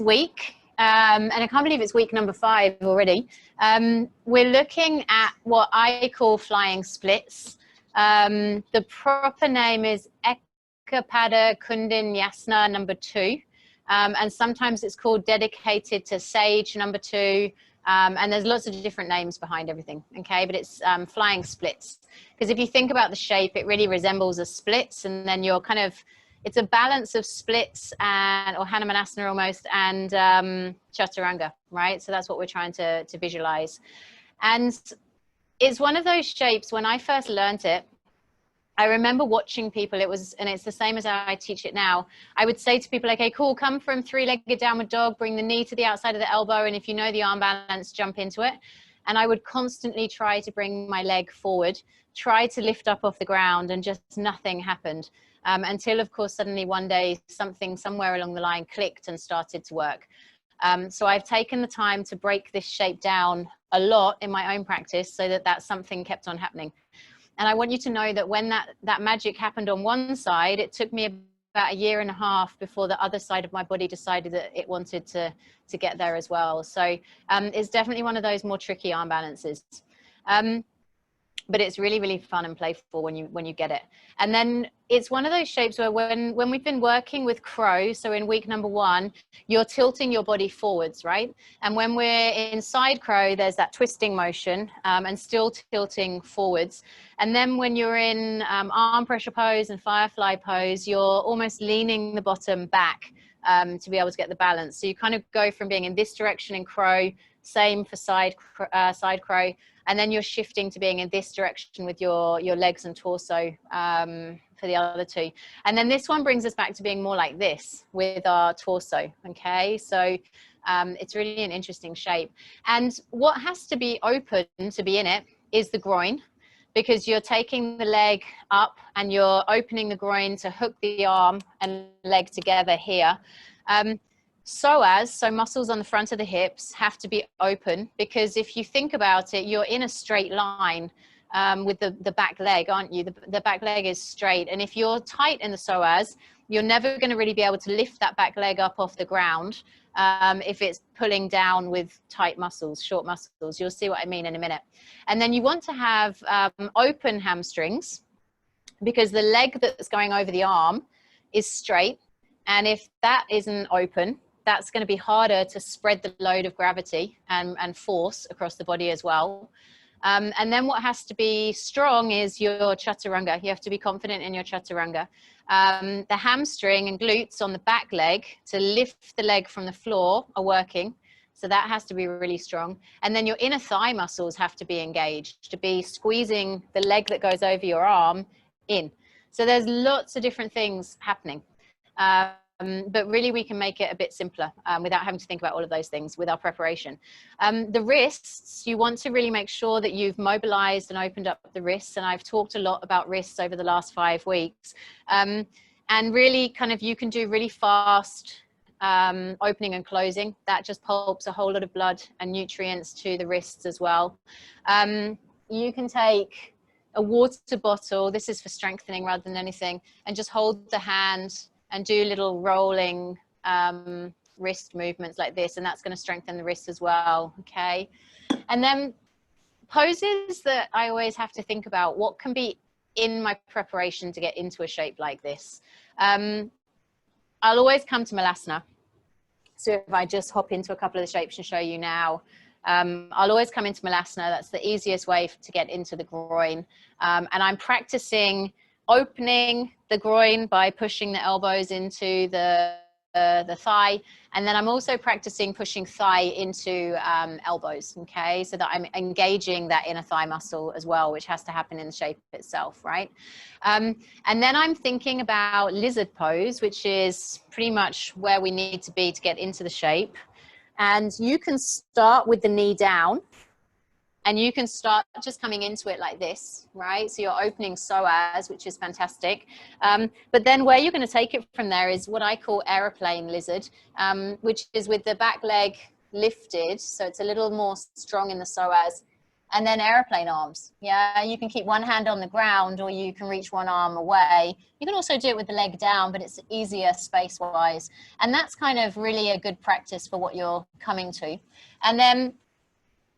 week, and I can't believe it's week number 5 already, we're looking at what I call flying splits. The proper name is Ekapada Kundinyasana number 2. And sometimes it's called dedicated to sage number 2. And there's lots of different names behind everything, okay? But it's flying splits. Because if you think about the shape, it really resembles a splits, and then you're kind of, it's a balance of splits and, or Hanumanasana almost, and Chaturanga, right? So that's what we're trying to visualize. And it's one of those shapes, when I first learned it, I remember watching people, and it's the same as how I teach it now. I would say to people, okay, cool, come from 3-legged downward dog, bring the knee to the outside of the elbow, and if you know the arm balance, jump into it. And I would constantly try to bring my leg forward, try to lift up off the ground, and just nothing happened. Until, of course, suddenly one day, something somewhere along the line clicked and started to work. So I've taken the time to break this shape down a lot in my own practice so that something kept on happening. And I want you to know that when that magic happened on one side, it took me about 1.5 years before the other side of my body decided that it wanted to get there as well. So it's definitely one of those more tricky arm balances. But it's really, really fun and playful when you get it. And then it's one of those shapes where when we've been working with crow, so in week number 1, you're tilting your body forwards, right? And when we're in side crow, there's that twisting motion and still tilting forwards. And then when you're in arm pressure pose and firefly pose, you're almost leaning the bottom back to be able to get the balance. So you kind of go from being in this direction in crow, same for side crow, and then you're shifting to being in this direction with your legs and torso for the other 2. And then this one brings us back to being more like this with our torso, okay? So it's really an interesting shape. And what has to be open to be in it is the groin, because you're taking the leg up and you're opening the groin to hook the arm and leg together here. Psoas, so muscles on the front of the hips, have to be open, because if you think about it, you're in a straight line with the back leg, aren't you? The back leg is straight. And if you're tight in the psoas, you're never going to really be able to lift that back leg up off the ground if it's pulling down with tight muscles, short muscles. You'll see what I mean in a minute. And then you want to have open hamstrings, because the leg that's going over the arm is straight. And if that isn't open, that's going to be harder to spread the load of gravity and force across the body as well. And then what has to be strong is your chaturanga. You have to be confident in your chaturanga. The hamstring and glutes on the back leg to lift the leg from the floor are working. So that has to be really strong. And then your inner thigh muscles have to be engaged, to be squeezing the leg that goes over your arm in. So there's lots of different things happening. But really we can make it a bit simpler without having to think about all of those things with our preparation. The wrists, you want to really make sure that you've mobilized and opened up the wrists. And I've talked a lot about wrists over the last 5 weeks. And really kind of, you can do really fast opening and closing. That just pumps a whole lot of blood and nutrients to the wrists as well. You can take a water bottle, this is for strengthening rather than anything, and just hold the hand and do little rolling wrist movements like this, and that's going to strengthen the wrists as well, okay? And then poses that I always have to think about, what can be in my preparation to get into a shape like this? I'll always come to Malasana. So if I just hop into a couple of the shapes and show you now, I'll always come into Malasana. That's the easiest way to get into the groin. And I'm practicing opening the groin by pushing the elbows into the thigh, and then I'm also practicing pushing thigh into elbows, okay, so that I'm engaging that inner thigh muscle as well, which has to happen in the shape itself, right? And then I'm thinking about lizard pose, which is pretty much where we need to be to get into the shape. And you can start with the knee down, and you can start just coming into it like this, right? So you're opening psoas, which is fantastic. But then where you're gonna take it from there is what I call aeroplane lizard, which is with the back leg lifted. So it's a little more strong in the psoas. And then airplane arms. Yeah, you can keep one hand on the ground or you can reach one arm away. You can also do it with the leg down, but it's easier space-wise. And that's kind of really a good practice for what you're coming to. And then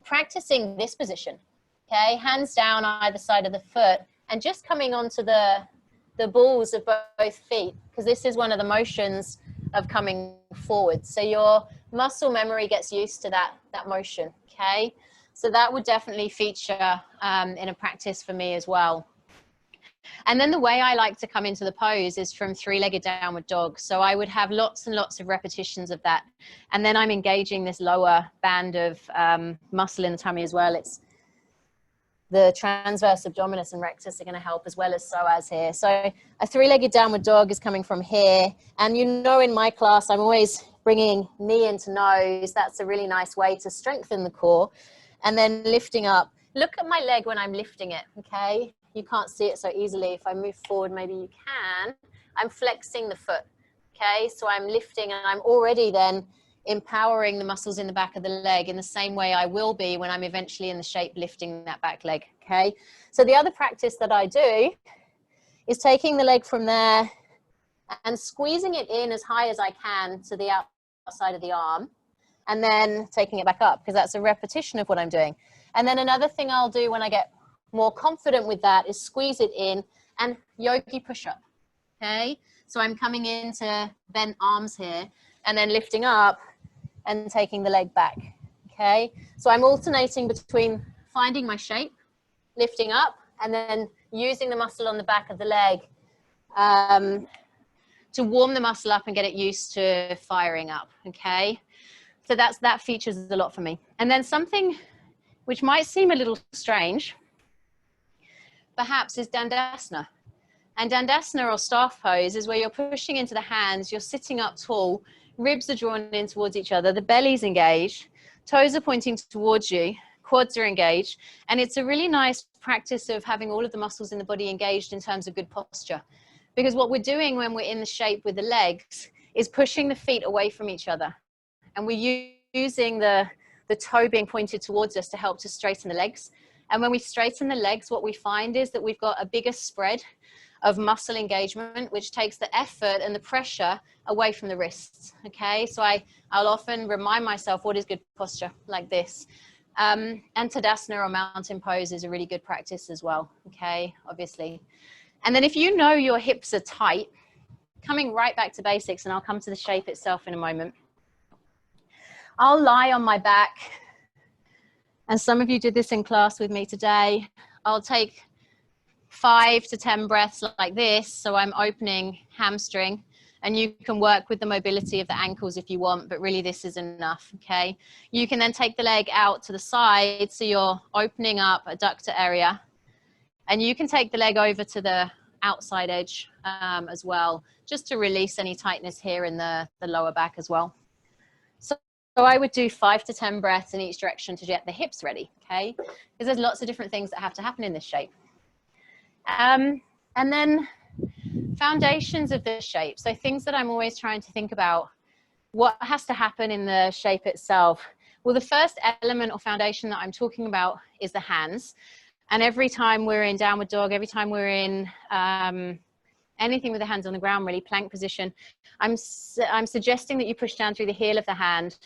practicing this position, okay? Hands down either side of the foot and just coming onto the balls of both feet, because this is one of the motions of coming forward. So your muscle memory gets used to that motion, okay? So that would definitely feature in a practice for me as well. And then the way I like to come into the pose is from three-legged downward dog. So I would have lots and lots of repetitions of that. And then I'm engaging this lower band of muscle in the tummy as well. It's the transverse abdominis and rectus are going to help as well as psoas here. So a three-legged downward dog is coming from here. And you know, in my class, I'm always bringing knee into nose. That's a really nice way to strengthen the core. And then lifting up. Look at my leg when I'm lifting it, okay? You can't see it so easily. If I move forward, maybe you can. I'm flexing the foot, okay? So I'm lifting and I'm already then empowering the muscles in the back of the leg in the same way I will be when I'm eventually in the shape lifting that back leg, okay? So the other practice that I do is taking the leg from there and squeezing it in as high as I can to the outside of the arm, and then taking it back up, because that's a repetition of what I'm doing. And then another thing I'll do when I get more confident with that is squeeze it in and yogi push up, okay? So I'm coming into bent arms here and then lifting up and taking the leg back, okay? So I'm alternating between finding my shape, lifting up, and then using the muscle on the back of the leg to warm the muscle up and get it used to firing up, okay? So that features a lot for me. And then something which might seem a little strange, perhaps, is Dandasana. And Dandasana, or staff pose, is where you're pushing into the hands, you're sitting up tall, ribs are drawn in towards each other, the belly's engaged, toes are pointing towards you, quads are engaged, and it's a really nice practice of having all of the muscles in the body engaged in terms of good posture. Because what we're doing when we're in the shape with the legs is pushing the feet away from each other. And we're using the toe being pointed towards us to help to straighten the legs. And when we straighten the legs, what we find is that we've got a bigger spread of muscle engagement, which takes the effort and the pressure away from the wrists, okay? So I'll often remind myself what is good posture, like this. And Tadasana, or mountain pose, is a really good practice as well, okay, obviously. And then if you know your hips are tight, coming right back to basics, and I'll come to the shape itself in a moment. I'll lie on my back, and some of you did this in class with me today. I'll take 5 to 10 breaths like this, so I'm opening hamstring, and you can work with the mobility of the ankles if you want, but really this is enough, okay? You can then take the leg out to the side, so you're opening up adductor area, and you can take the leg over to the outside edge as well, just to release any tightness here in the lower back as well. So I would do 5 to 10 breaths in each direction to get the hips ready, okay? Because there's lots of different things that have to happen in this shape. And then foundations of the shape. So things that I'm always trying to think about, what has to happen in the shape itself? Well, the first element or foundation that I'm talking about is the hands. And every time we're in downward dog, every time we're in anything with the hands on the ground, really, plank position, I'm suggesting that you push down through the heel of the hand,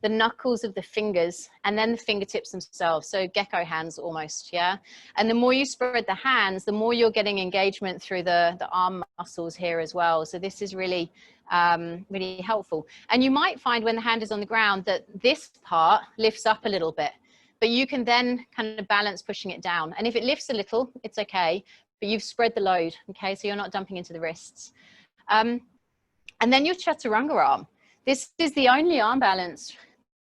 the knuckles of the fingers, and then the fingertips themselves. So gecko hands almost, yeah? And the more you spread the hands, the more you're getting engagement through the arm muscles here as well. So this is really, really helpful. And you might find when the hand is on the ground that this part lifts up a little bit, but you can then kind of balance pushing it down. And if it lifts a little, it's okay, but you've spread the load, okay? So you're not dumping into the wrists. And then your chaturanga arm. This is the only arm balance,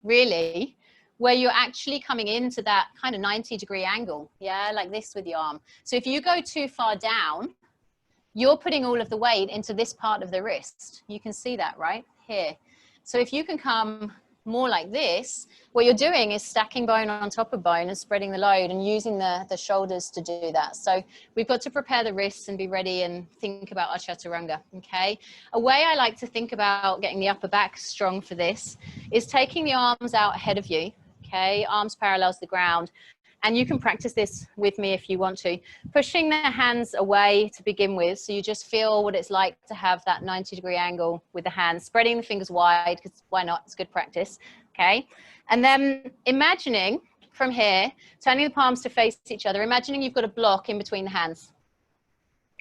really, where you're actually coming into that kind of 90-degree angle, yeah, like this with the arm. So if you go too far down, you're putting all of the weight into this part of the wrist. You can see that right here. So if you can come more like this, what you're doing is stacking bone on top of bone and spreading the load and using the shoulders to do that. So we've got to prepare the wrists and be ready and think about our chaturanga, okay? A way I like to think about getting the upper back strong for this is taking the arms out ahead of you, okay? Arms parallel to the ground, And you can practice this with me if you want to. Pushing the hands away to begin with, so you just feel what it's like to have that 90-degree angle with the hands, spreading the fingers wide, because why not? It's good practice, okay? And then imagining from here, turning the palms to face each other, imagining you've got a block in between the hands.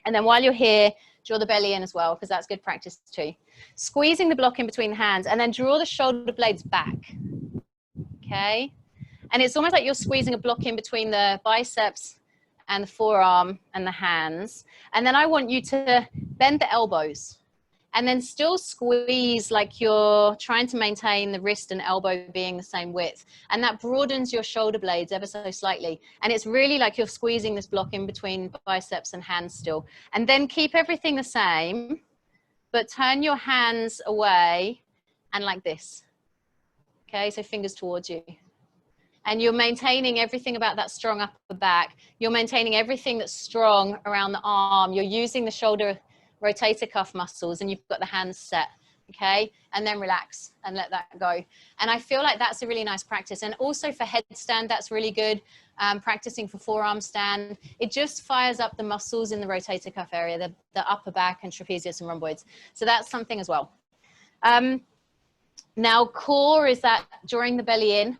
And then while you're here, draw the belly in as well, because that's good practice too. Squeezing the block in between the hands, and then draw the shoulder blades back, okay? And it's almost like you're squeezing a block in between the biceps and the forearm and the hands. And then I want you to bend the elbows and then still squeeze like you're trying to maintain the wrist and elbow being the same width. And that broadens your shoulder blades ever so slightly. And it's really like you're squeezing this block in between biceps and hands still. And then keep everything the same, but turn your hands away and like this. Okay, so fingers towards you. And you're maintaining everything about that strong upper back. You're maintaining everything that's strong around the arm. You're using the shoulder rotator cuff muscles, and you've got the hands set, okay? And then relax and let that go. And I feel like that's a really nice practice. And also for headstand, that's really good. Practicing for forearm stand, it just fires up the muscles in the rotator cuff area, the upper back and trapezius and rhomboids. So that's something as well. Now core is that drawing the belly in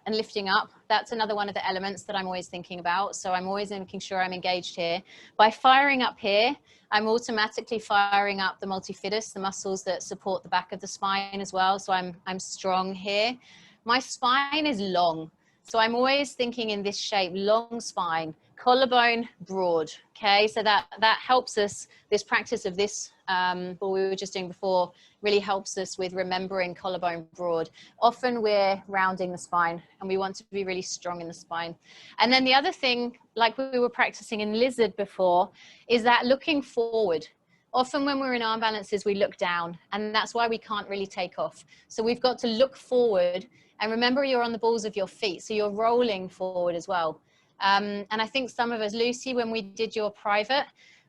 and lifting up. That's another one of the elements that I'm always thinking about. So I'm always making sure I'm engaged here. By firing up here, I'm automatically firing up the multifidus, the muscles that support the back of the spine as well. So I'm strong here. My spine is long. So I'm always thinking in this shape, long spine, collarbone broad. Okay, so that helps us, this practice of this, what we were just doing before, really helps us with remembering collarbone broad. Often we're rounding the spine and we want to be really strong in the spine. And then the other thing, like we were practicing in lizard before, is that looking forward. Often when we're in arm balances, we look down, and that's why we can't really take off. So we've got to look forward, and remember you're on the balls of your feet, so you're rolling forward as well. And I think some of us, Lucy, when we did your private,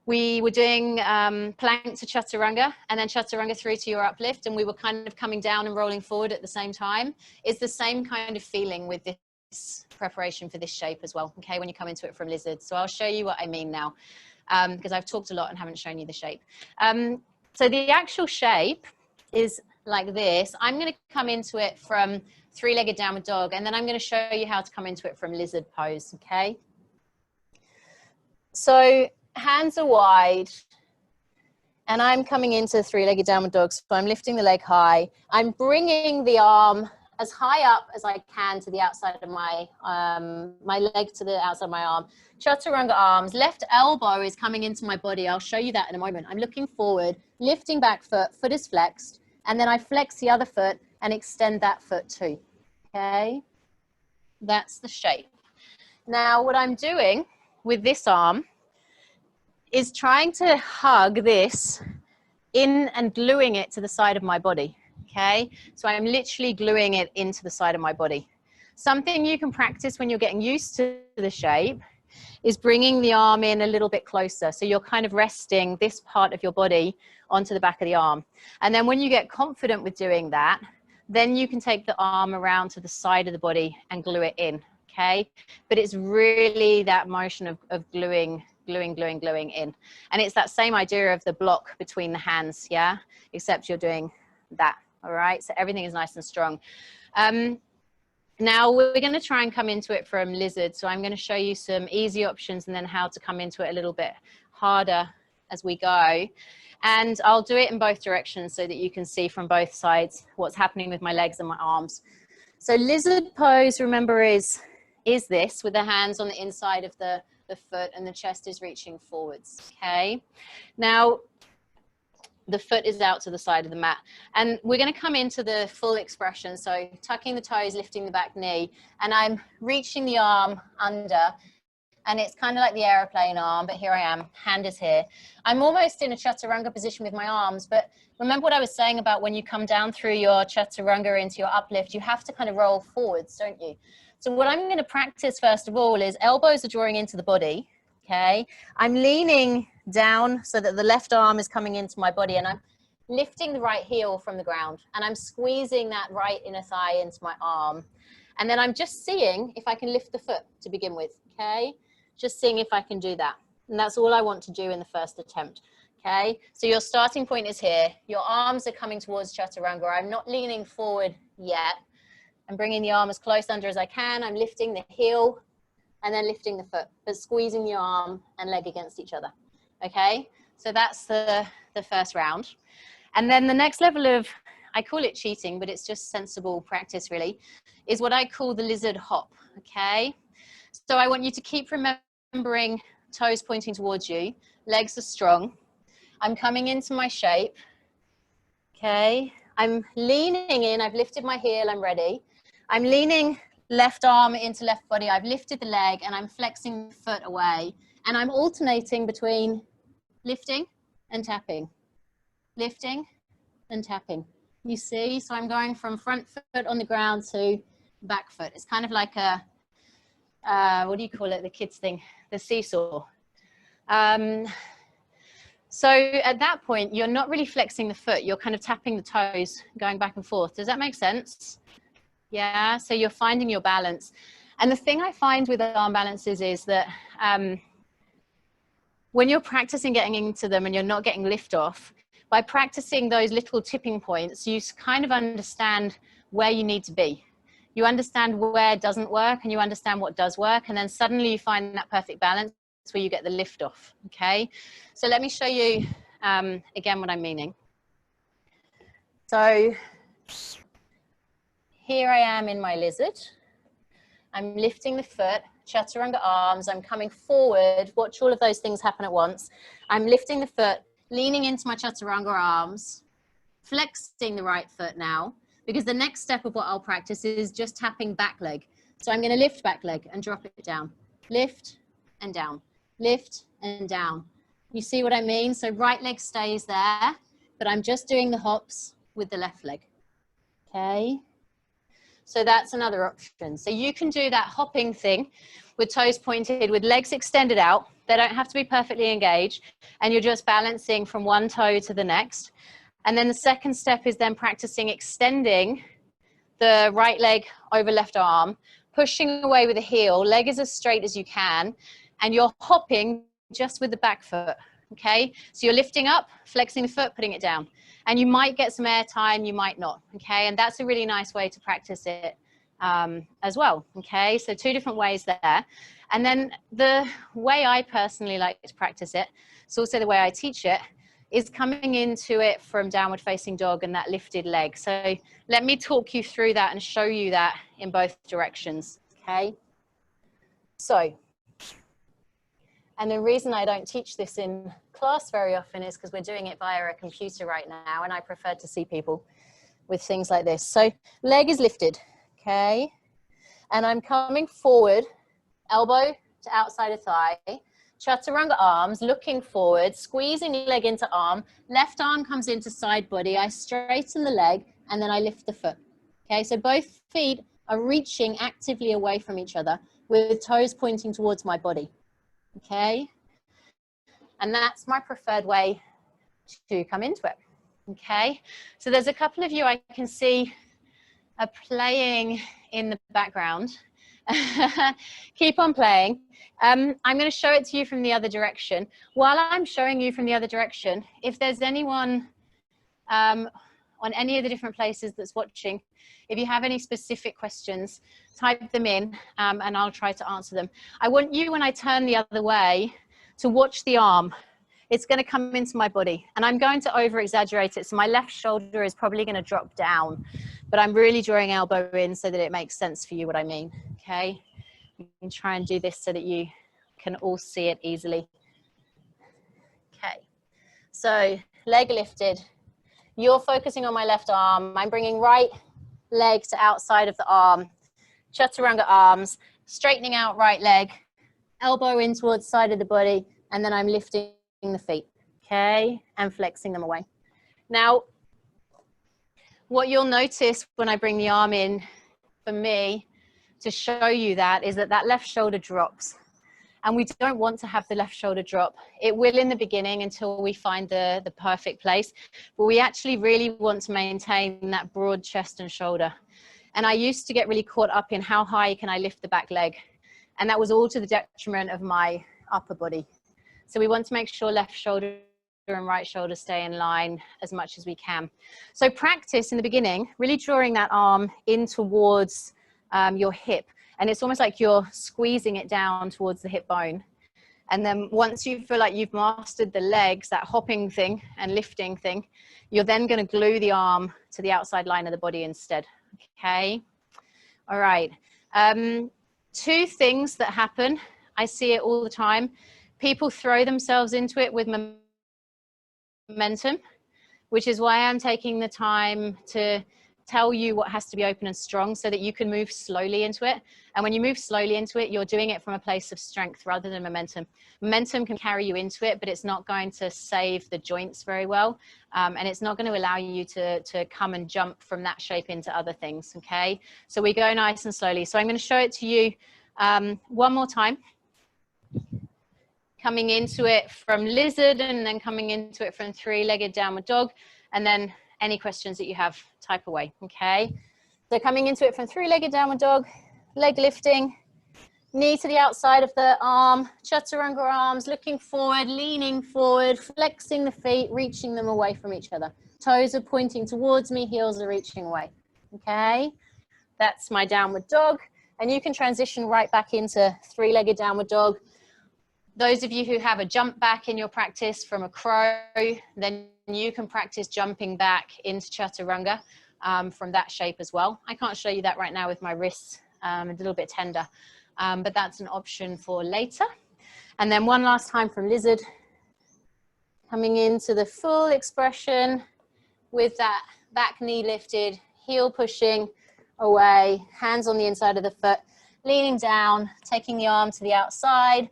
we were doing plank to chaturanga and then chaturanga through to your uplift, and we were kind of coming down and rolling forward at the same time. It's the same kind of feeling with this preparation for this shape as well, okay, when you come into it from lizard. So I'll show you what I mean now, because I've talked a lot and haven't shown you the shape. So the actual shape is like this. I'm going to come into it from three-legged downward dog, and then I'm going to show you how to come into it from lizard pose, okay? So hands are wide, and I'm coming into three-legged downward dog, so I'm lifting the leg high. I'm bringing the arm as high up as I can to the outside of my, my leg to the outside of my arm. Chaturanga arms, left elbow is coming into my body. I'll show you that in a moment. I'm looking forward, lifting back foot, foot is flexed, and then I flex the other foot and extend that foot too, okay? That's the shape. Now what I'm doing with this arm is trying to hug this in and gluing it to the side of my body, okay? So I'm literally gluing it into the side of my body. Something you can practice when you're getting used to the shape is bringing the arm in a little bit closer. So you're kind of resting this part of your body onto the back of the arm. And then when you get confident with doing that, then you can take the arm around to the side of the body and glue it in, okay? But it's really that motion of gluing in. And it's that same idea of the block between the hands, yeah? Except you're doing that, all right? So everything is nice and strong. Now we're going to try and come into it from lizard. So I'm going to show you some easy options and then how to come into it a little bit harder as we go. And I'll do it in both directions so that you can see from both sides what's happening with my legs and my arms. So lizard pose, remember, is this with the hands on the inside of the foot and the chest is reaching forwards, okay? Now, the foot is out to the side of the mat. And we're going to come into the full expression. So tucking the toes, lifting the back knee, and I'm reaching the arm under, and it's kind of like the aeroplane arm, but here I am, hand is here. I'm almost in a chaturanga position with my arms, but remember what I was saying about when you come down through your chaturanga into your uplift, you have to kind of roll forwards, don't you? So what I'm going to practice first of all is elbows are drawing into the body, okay? I'm leaning down so that the left arm is coming into my body, and I'm lifting the right heel from the ground, and I'm squeezing that right inner thigh into my arm. And then I'm just seeing if I can lift the foot to begin with, okay? Just seeing if I can do that. And that's all I want to do in the first attempt, okay? So your starting point is here. Your arms are coming towards Chaturanga. I'm not leaning forward yet. I'm bringing the arm as close under as I can. I'm lifting the heel and then lifting the foot, but squeezing the arm and leg against each other, okay? So that's the first round. And then the next level of, I call it cheating, but it's just sensible practice really, is what I call the lizard hop, okay? So I want you to keep remembering toes pointing towards you, legs are strong. I'm coming into my shape, okay? I'm leaning in, I've lifted my heel, I'm ready. I'm leaning left arm into left body, I've lifted the leg and I'm flexing the foot away. And I'm alternating between lifting and tapping, lifting and tapping. You see, so I'm going from front foot on the ground to back foot. It's kind of like a, what do you call it, the kids thing, the seesaw. So at that point, you're not really flexing the foot, you're kind of tapping the toes, going back and forth. Does that make sense? Yeah, so you're finding your balance. And the thing I find with arm balances is that when you're practicing getting into them and you're not getting lift off, by practicing those little tipping points, you kind of understand where you need to be. You understand where it doesn't work and you understand what does work. And then suddenly you find that perfect balance where you get the lift off, okay? So let me show you again what I'm meaning. So here I am in my lizard. I'm lifting the foot, chaturanga arms, I'm coming forward. Watch all of those things happen at once. I'm lifting the foot, leaning into my chaturanga arms, flexing the right foot now, because the next step of what I'll practice is just tapping back leg. So I'm going to lift back leg and drop it down. Lift and down, lift and down. You see what I mean? So right leg stays there, but I'm just doing the hops with the left leg, okay? So that's another option. So you can do that hopping thing with toes pointed, with legs extended out. They don't have to be perfectly engaged. And you're just balancing from one toe to the next. And then the second step is then practicing extending the right leg over left arm, pushing away with the heel, leg is as straight as you can. And you're hopping just with the back foot, okay? So you're lifting up, flexing the foot, putting it down. And you might get some air time, you might not, okay? And that's a really nice way to practice it as well, okay? So two different ways there. And then the way I personally like to practice it, it's also the way I teach it, is coming into it from downward facing dog and that lifted leg. So let me talk you through that and show you that in both directions, okay? So, and the reason I don't teach this in class very often is because we're doing it via a computer right now, and I prefer to see people with things like this. So leg is lifted, okay? And I'm coming forward, elbow to outside of thigh, chaturanga arms, looking forward, squeezing leg into arm, left arm comes into side body, I straighten the leg, and then I lift the foot, okay? So both feet are reaching actively away from each other with toes pointing towards my body. Okay, and that's my preferred way to come into it. Okay, so there's a couple of you I can see are playing in the background. Keep on playing. I'm going to show it to you from the other direction. While I'm showing you from the other direction, if there's anyone on any of the different places that's watching, if you have any specific questions, type them in and I'll try to answer them. I want you, when I turn the other way, to watch the arm. It's going to come into my body and I'm going to over exaggerate it. So my left shoulder is probably going to drop down, but I'm really drawing elbow in so that it makes sense for you what I mean. Okay. You can try and do this so that you can all see it easily. Okay. So leg lifted. You're focusing on my left arm. I'm bringing right leg to outside of the arm. Chaturanga arms, straightening out right leg, elbow in towards side of the body, and then I'm lifting the feet, okay? And flexing them away. Now, what you'll notice when I bring the arm in, for me, to show you that, is that that left shoulder drops. And we don't want to have the left shoulder drop. It will in the beginning until we find the perfect place. But we actually really want to maintain that broad chest and shoulder. And I used to get really caught up in how high can I lift the back leg. And that was all to the detriment of my upper body. So we want to make sure left shoulder and right shoulder stay in line as much as we can. So practice in the beginning, really drawing that arm in towards your hip. And it's almost like you're squeezing it down towards the hip bone. And then once you feel like you've mastered the legs, that hopping thing and lifting thing, you're then going to glue the arm to the outside line of the body instead. Okay. All right. Two things that happen. I see it all the time. People throw themselves into it with momentum, which is why I'm taking the time to tell you what has to be open and strong so that you can move slowly into it. And when you move slowly into it, you're doing it from a place of strength rather than momentum. Momentum can carry you into it, but it's not going to save the joints very well. And it's not going to allow you to come and jump from that shape into other things, okay? So we go nice and slowly. So I'm going to show it to you one more time. Coming into it from lizard and then coming into it from three-legged downward dog, and then any questions that you have, type away, okay? So coming into it from three-legged downward dog, leg lifting, knee to the outside of the arm, chaturanga arms, looking forward, leaning forward, flexing the feet, reaching them away from each other. Toes are pointing towards me, heels are reaching away, okay? That's my downward dog, and you can transition right back into three-legged downward dog. Those of you who have a jump back in your practice from a crow, then you can practice jumping back into chaturanga from that shape as well. I can't show you that right now with my wrists a little bit tender, but that's an option for later. And then one last time from lizard, coming into the full expression with that back knee lifted, heel pushing away, hands on the inside of the foot, leaning down, taking the arm to the outside,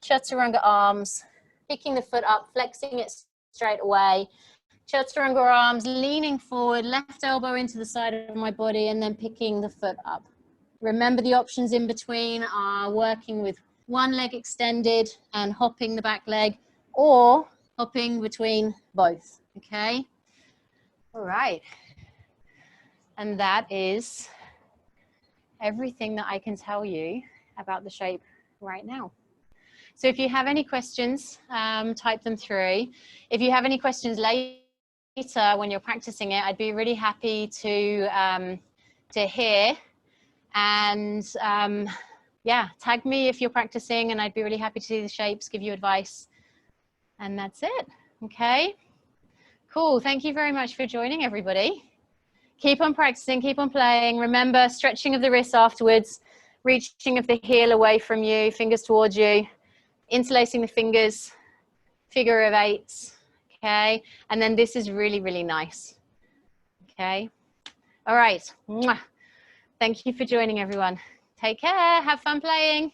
chaturanga arms, picking the foot up, flexing it straight away. Chaturanga arms, leaning forward, left elbow into the side of my body, and then picking the foot up. Remember, the options in between are working with one leg extended and hopping the back leg, or hopping between both, okay? All right. And that is everything that I can tell you about the shape right now. So if you have any questions, type them through. If you have any questions later when you're practicing it, I'd be really happy to hear. And yeah, tag me if you're practicing, and I'd be really happy to see the shapes, give you advice. And that's it. Okay. Cool. Thank you very much for joining, everybody. Keep on practicing, keep on playing. Remember, stretching of the wrists afterwards, reaching of the heel away from you, fingers towards you. Interlacing the fingers, figure of eights, okay? And then this is really, really nice, okay? All right. Mwah. Thank you for joining, everyone. Take care. Have fun playing.